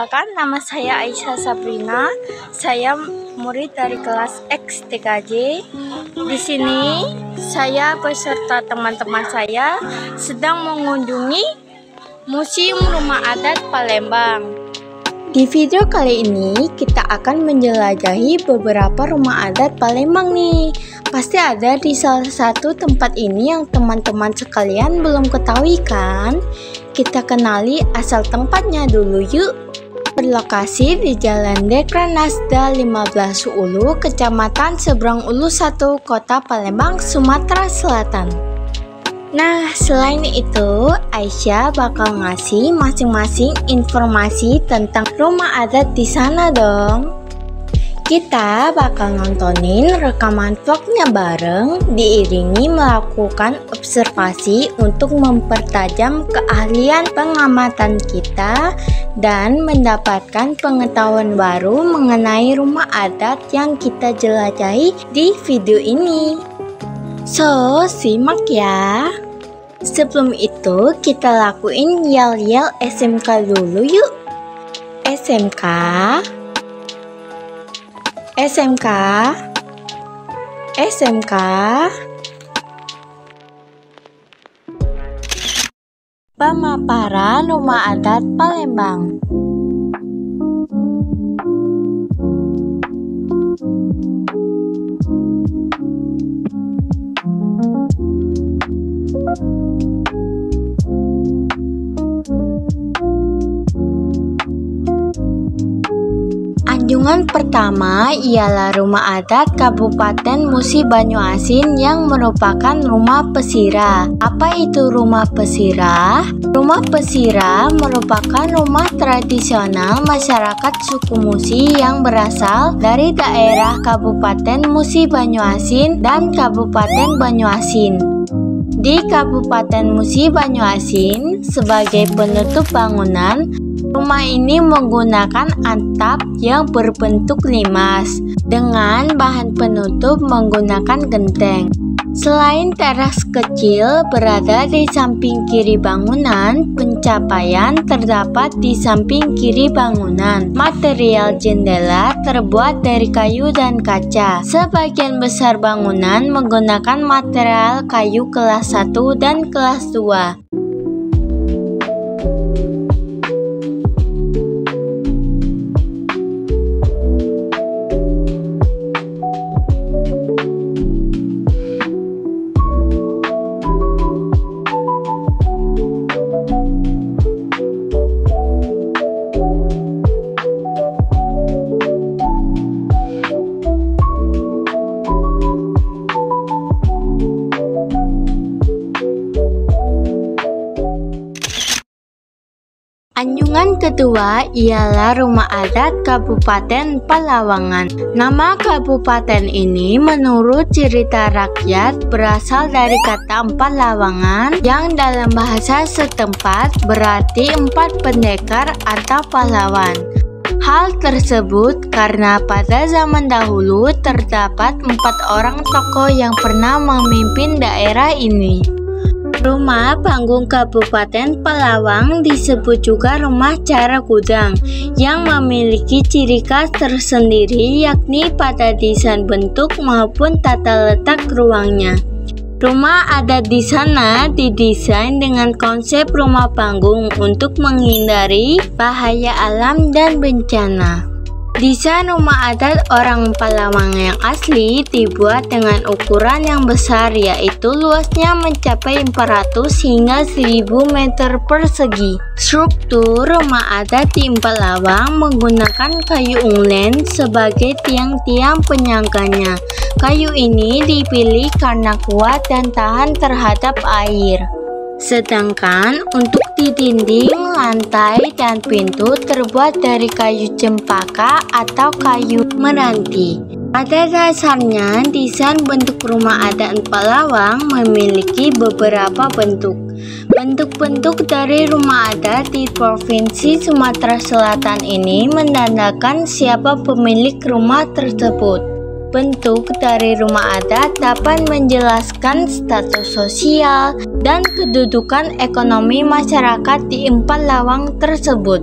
Perkenalkan, nama saya Aisyah Sabrina. Saya murid dari kelas X TKJ. Di sini saya beserta teman-teman saya sedang mengunjungi Museum Rumah Adat Palembang. Di video kali ini kita akan menjelajahi beberapa rumah adat Palembang nih. Pasti ada di salah satu tempat ini yang teman-teman sekalian belum ketahui kan? Kita kenali asal tempatnya dulu yuk. Berlokasi di Jalan Dekran Nasda 15 Ulu, Kecamatan Seberang Ulu 1, Kota Palembang, Sumatera Selatan. Nah, selain itu, Aisyah bakal ngasih masing-masing informasi tentang rumah adat di sana dong. Kita bakal nontonin rekaman vlognya bareng, diiringi melakukan observasi untuk mempertajam keahlian pengamatan kita dan mendapatkan pengetahuan baru mengenai rumah adat yang kita jelajahi di video ini. So, simak ya. Sebelum itu, kita lakuin yel-yel SMK dulu yuk. SMK, SMK, SMK. Pemaparan rumah adat Palembang. Anjungan pertama ialah rumah adat Kabupaten Musi Banyuasin yang merupakan rumah pesira. Apa itu rumah pesira? Rumah pesira merupakan rumah tradisional masyarakat suku Musi yang berasal dari daerah Kabupaten Musi Banyuasin dan Kabupaten Banyuasin. Di Kabupaten Musi Banyuasin, sebagai penutup bangunan, rumah ini menggunakan atap yang berbentuk limas dengan bahan penutup menggunakan genteng. Selain teras kecil berada di samping kiri bangunan, pencapaian terdapat di samping kiri bangunan. Material jendela terbuat dari kayu dan kaca. Sebagian besar bangunan menggunakan material kayu kelas 1 dan kelas 2. Anjungan kedua ialah rumah adat Kabupaten Palawangan. Nama kabupaten ini menurut cerita rakyat berasal dari kata empat lawangan yang dalam bahasa setempat berarti empat pendekar atau pahlawan. Hal tersebut karena pada zaman dahulu terdapat 4 orang tokoh yang pernah memimpin daerah ini. Rumah panggung Kabupaten Palawang disebut juga rumah cara gudang yang memiliki ciri khas tersendiri yakni pada desain bentuk maupun tata letak ruangnya. Rumah adat di sana didesain dengan konsep rumah panggung untuk menghindari bahaya alam dan bencana. Desain rumah adat orang Palawang yang asli dibuat dengan ukuran yang besar, yaitu luasnya mencapai 400 hingga 1000 meter persegi. Struktur rumah adat di Palawang menggunakan kayu unglen sebagai tiang-tiang penyangganya. Kayu ini dipilih karena kuat dan tahan terhadap air. Sedangkan untuk di dinding, lantai, dan pintu terbuat dari kayu cempaka atau kayu meranti. Pada dasarnya, desain bentuk rumah adat Palawang memiliki beberapa bentuk. Bentuk-bentuk dari rumah adat di Provinsi Sumatera Selatan ini menandakan siapa pemilik rumah tersebut. Bentuk dari rumah adat dapat menjelaskan status sosial dan kedudukan ekonomi masyarakat di empat lawang tersebut.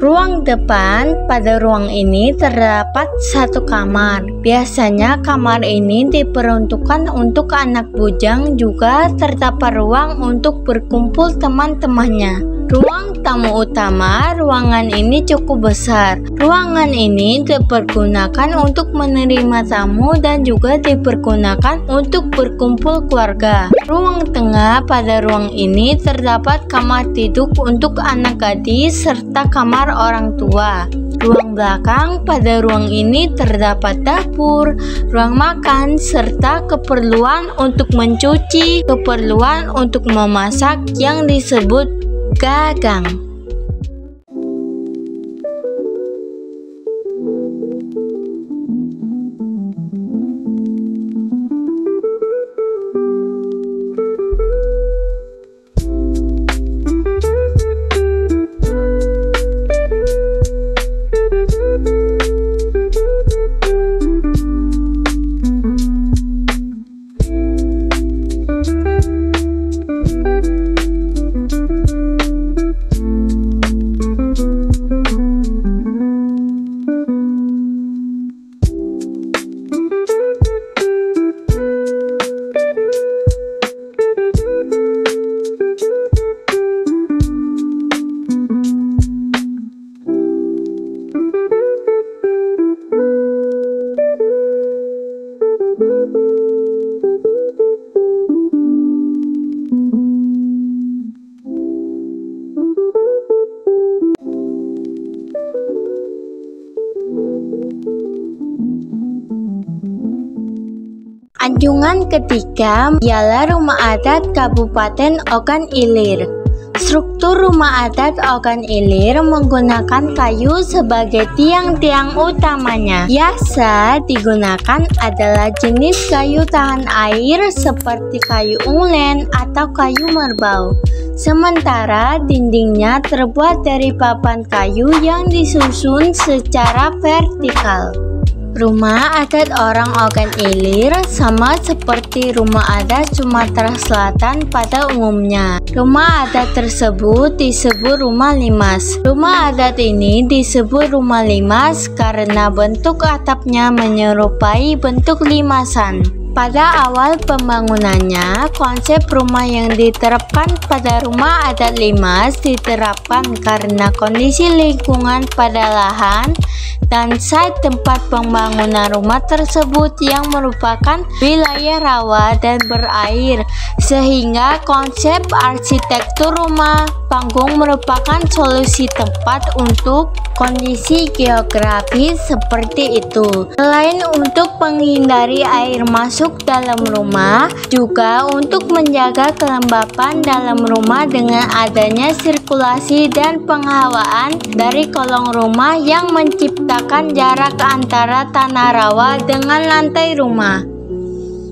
Ruang depan, pada ruang ini terdapat satu kamar. Biasanya kamar ini diperuntukkan untuk anak bujang, juga terdapat ruang untuk berkumpul teman-temannya. Ruang tamu utama, ruangan ini cukup besar. Ruangan ini dipergunakan untuk menerima tamu dan juga dipergunakan untuk berkumpul keluarga. Ruang tengah, pada ruang ini terdapat kamar tidur untuk anak gadis serta kamar orang tua. Ruang belakang, pada ruang ini terdapat dapur, ruang makan, serta keperluan untuk mencuci, keperluan untuk memasak yang disebut gagang. Anjungan ketiga ialah Rumah Adat Kabupaten Ogan Ilir. Struktur Rumah Adat Ogan Ilir menggunakan kayu sebagai tiang-tiang utamanya. Biasa digunakan adalah jenis kayu tahan air seperti kayu unglen atau kayu merbau. Sementara dindingnya terbuat dari papan kayu yang disusun secara vertikal. Rumah adat orang Ogan Ilir sama seperti rumah adat Sumatera Selatan pada umumnya. Rumah adat tersebut disebut rumah limas. Rumah adat ini disebut rumah limas karena bentuk atapnya menyerupai bentuk limasan. Pada awal pembangunannya, konsep rumah yang diterapkan pada rumah adat limas diterapkan karena kondisi lingkungan pada lahan dan site tempat pembangunan rumah tersebut yang merupakan wilayah rawa dan berair, sehingga konsep arsitektur rumah panggung merupakan solusi tempat untuk kondisi geografis seperti itu. Selain untuk menghindari air masuk dalam rumah, juga untuk menjaga kelembapan dalam rumah dengan adanya sirkulasi dan penghawaan dari kolong rumah yang menciptakan jarak antara tanah rawa dengan lantai rumah.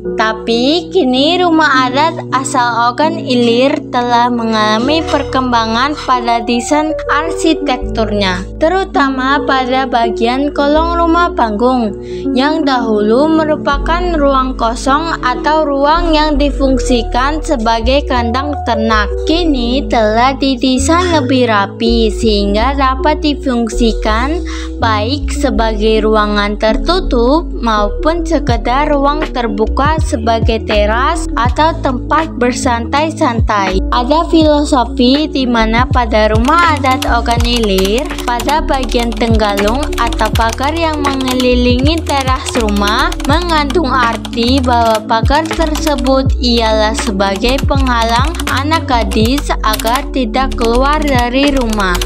Tapi kini rumah adat asal Ogan Ilir telah mengalami perkembangan pada desain arsitekturnya, terutama pada bagian kolong rumah panggung yang dahulu merupakan ruang kosong atau ruang yang difungsikan sebagai kandang ternak. Kini telah didesain lebih rapi sehingga dapat difungsikan baik sebagai ruangan tertutup maupun sekedar ruang terbuka sebagai teras atau tempat bersantai-santai. Ada filosofi di mana pada rumah adat Ogan Ilir, pada bagian tenggalung atau pagar yang mengelilingi teras rumah mengandung arti bahwa pagar tersebut ialah sebagai penghalang anak gadis agar tidak keluar dari rumah.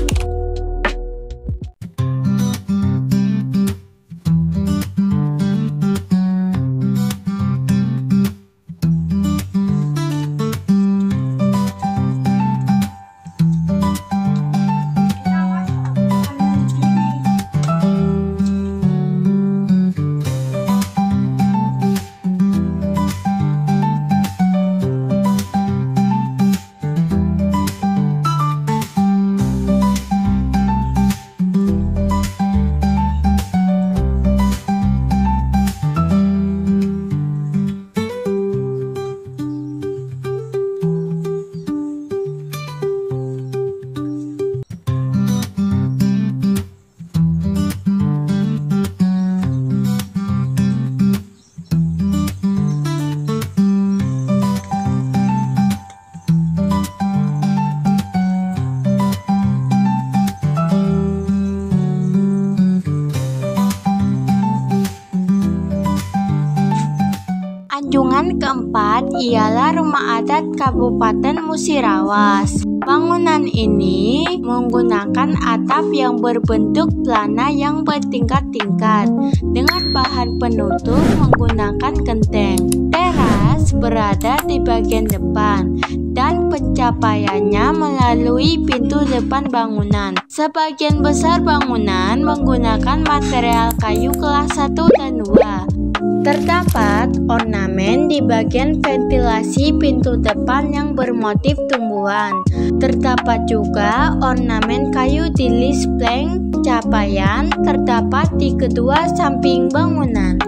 Anjungan keempat ialah rumah adat Kabupaten Musirawas. Bangunan ini menggunakan atap yang berbentuk pelana yang bertingkat-tingkat dengan bahan penutup menggunakan genteng. Teras berada di bagian depan dan pencapaiannya melalui pintu depan bangunan. Sebagian besar bangunan menggunakan material kayu kelas 1 dan 2. Terdapat ornamen di bagian ventilasi pintu depan yang bermotif tumbuhan. Terdapat juga ornamen kayu di list plank pencapaian terdapat di kedua samping bangunan.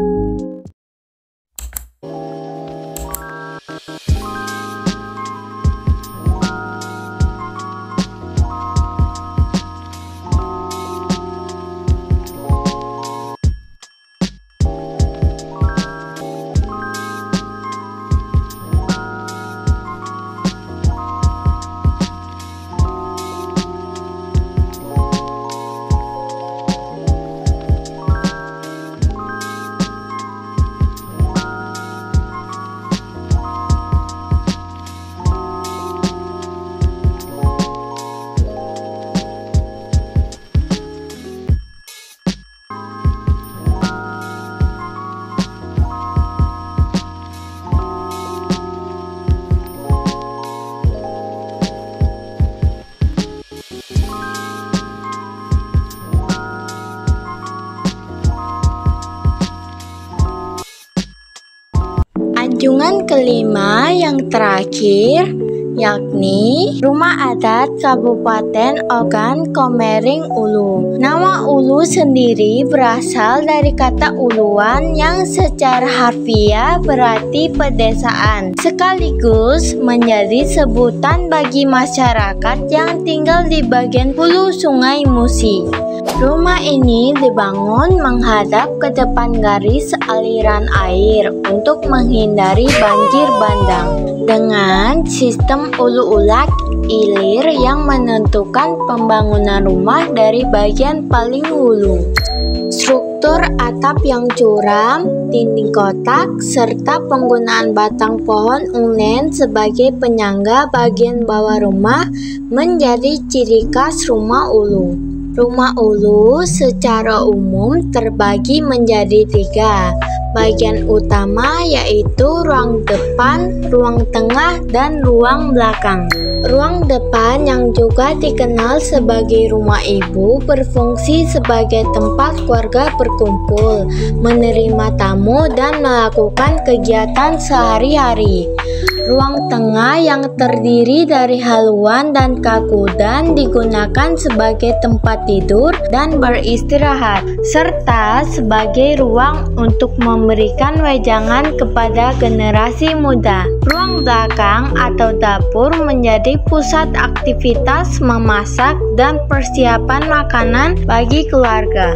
Anjungan kelima yang terakhir yakni Rumah Adat Kabupaten Ogan Komering Ulu. Nama Ulu sendiri berasal dari kata uluan yang secara harfiah berarti pedesaan, sekaligus menjadi sebutan bagi masyarakat yang tinggal di bagian hulu Sungai Musi. Rumah ini dibangun menghadap ke depan garis aliran air untuk menghindari banjir bandang dengan sistem ulu-ulak ilir yang menentukan pembangunan rumah dari bagian paling hulu. Struktur atap yang curam, dinding kotak, serta penggunaan batang pohon unen sebagai penyangga bagian bawah rumah menjadi ciri khas rumah ulu. Rumah ulu secara umum terbagi menjadi 3. Bagian utama yaitu ruang depan, ruang tengah, dan ruang belakang. Ruang depan yang juga dikenal sebagai rumah ibu berfungsi sebagai tempat keluarga berkumpul, menerima tamu, dan melakukan kegiatan sehari-hari. Ruang tengah yang terdiri dari haluan dan kakudan digunakan sebagai tempat tidur dan beristirahat, serta sebagai ruang untuk memberikan wejangan kepada generasi muda. Ruang belakang atau dapur menjadi pusat aktivitas memasak dan persiapan makanan bagi keluarga.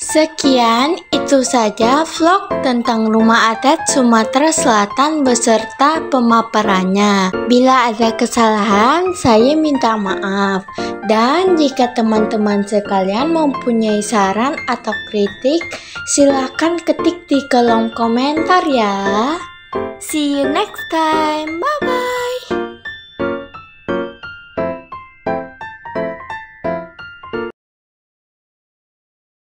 Sekian, itu saja vlog tentang rumah adat Sumatera Selatan beserta pemaparannya. Bila ada kesalahan, saya minta maaf. Dan jika teman-teman sekalian mempunyai saran atau kritik, silakan ketik di kolom komentar ya. See you next time. Bye-bye.